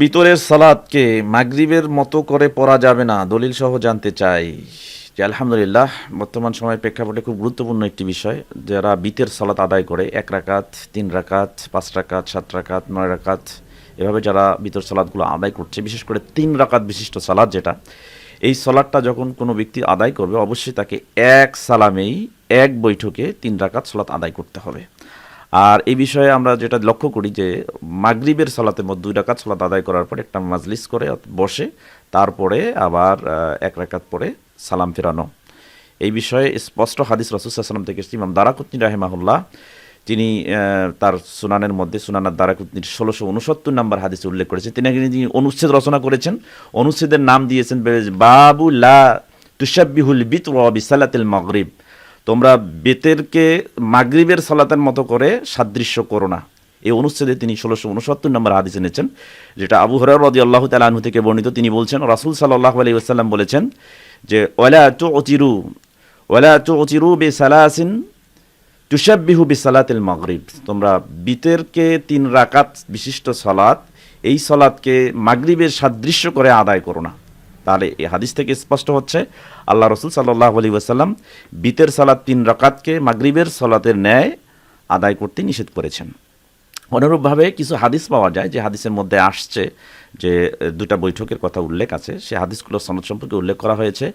ভিতরের সালাতকে মাগরিবের মতো করে পড়া যাবে না, দলিল সহ জানতে চাই। যে আলহামদুলিল্লাহ, বর্তমান সময়ের প্রেক্ষাপটে খুব গুরুত্বপূর্ণ একটি বিষয়। যারা বিতের সালাত আদায় করে 1 রাকাত, 3 রাকাত, 5 রাকাত, 7 রাকাত, 9 রাকাত, এভাবে যারা বিতর সালাতগুলো আদায় করছে, বিশেষ করে 3 রাকাত বিশিষ্ট সালাত যেটা, এই সালাতটা যখন কোনো ব্যক্তি আদায় করবে, অবশ্যই তাকে এক সালামেই এক বৈঠকে 3 রাকাত সালাত আদায় করতে হবে। আর এই বিষয়ে আমরা যেটা লক্ষ্য করি যে মাগরিবের সালাতের মধ্যে 2 রাকাত সালাত আদায় করার পর একটা মাজলিস করে বসে, তারপরে আবার 1 রাকাত পরে সালাম ফেরানো। এই বিষয়ে স্পষ্ট হাদিস রাসূল সাল্লাল্লাহু আলাইহি ওয়াসাল্লাম থেকে ইমাম দারাকুতনী রাহিমাহুল্লাহ, তিনি তার সুনানের মধ্যে, সুনানাত দারাকুতনীর 1669 নম্বর হাদিসে উল্লেখ করেছেন। তিনি অনুচ্ছেদ রচনা করেছেন, অনুচ্ছেদের নাম দিয়েছেন বাবু লা তুশাব্বিহুল বিতর বিসালাতিল মাগরিব। তোমরা বেতেরকে মাগরিবের সালাতের মতো করে সাদৃশ্য করো না। এই অনুচ্ছেদে তিনি 1669 নম্বর হাদিস এনেছেন, যেটা আবু হুরায়রা রাদিয়াল্লাহু তাআলা আনহু থেকে বর্ণিত। তিনি বলছেন, রাসূল সাল্লাল্লাহু আলাইহি ওয়াসাল্লাম বলেছেন যে ওয়ালা তু'তিরু বিসালাসিন তুশাব্বিহু বিসালাতিল মাগরিব। তোমরা বিতেরকে 3 রাকাত বিশিষ্ট সালাত, এই সালাতকে মাগরিবের সাদৃশ্য করে আদায় করো না। তাহলে এই হাদিস থেকে স্পষ্ট হচ্ছে আল্লাহ রসুল সাল্লাল্লাহু আলাইহি ওয়াসাল্লাম বিতের সালাত 3 রাকাতকে মাগরিবের সালাতের ন্যায় আদায় করতে নিষেধ করেছেন। অনুরূপভাবে কিছু হাদিস পাওয়া যায় যে হাদিসের মধ্যে আসছে যে 2টা বৈঠকের কথা উল্লেখ আছে, সে হাদিসগুলোর সনদ সম্পর্কে উল্লেখ করা হয়েছে।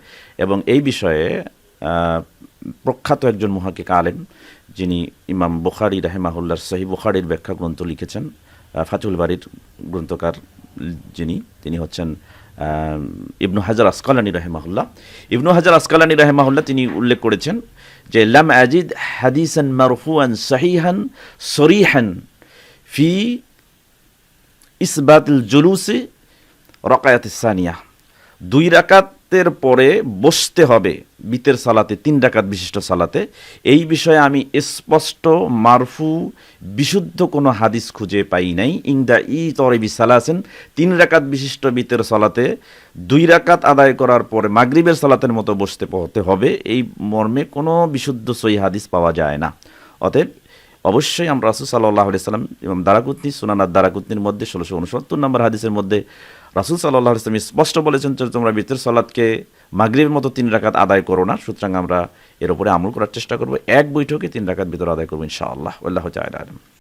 এবং এই বিষয়ে প্রখ্যাত একজন মুহাক্কিক আলেম, যিনি ইমাম বুখারী রাহিমাহুল্লাহর সহিহ বুখারীর ব্যাখ্যা গ্রন্থ লিখেছেন, ফাতুল বারীর গ্রন্থকার তিনি হচ্ছেন ইবনু হাজার আসকালানী রাহিমাহুল্লাহ। ইবনু হাজার আসকালানী রাহিমাহুল্লাহ তিনি উল্লেখ করেছেন যে লাম আজিদ হাদিসান মারফুআন সহিহান সরিহান ফি ইসবাতিল জুলুসি রাকায়াতিস সানিয়া। 2 রাকাতের পরে বসতে হবে বিতের সালাতে, 3 রাকাত বিশিষ্ট সালাতে। এই বিষয়ে আমি স্পষ্ট মারফু বিশুদ্ধ কোনো হাদিস খুঁজে পাই নাই। ইংদা তরিবি সালাসেন, 3 রাকাত বিশিষ্ট বিতের সালাতে 2 রাকাত আদায় করার পরে মাগরিবের সালাতের মতো বসতে হতে হবে, এই মর্মে কোনো বিশুদ্ধ সহিহ হাদিস পাওয়া যায় না। অতএব অবশ্যই আমরা রাসূল সাল্লাল্লাহু আলাইহি ওয়াসাল্লাম ইমাম দারাকুতনী, সুনানাত দারাকুতনীর মধ্যে 1669 নম্বর হাদিসের মধ্যে রাসূল সাল্লাল্লাহু আলাইহি ওয়াসাল্লাম স্পষ্ট বলেছেন যে তোমরা বিতের সালাতকে মাগরিবের মতো 3 রাকাত আদায় করো না। সুতরাং আমরা এর উপরে আমল করার চেষ্টা করব, এক বৈঠকে 3 রাকাত বিতর আদায় করব ইনশাআল্লাহ। আল্লাহু তাআলা আলাম।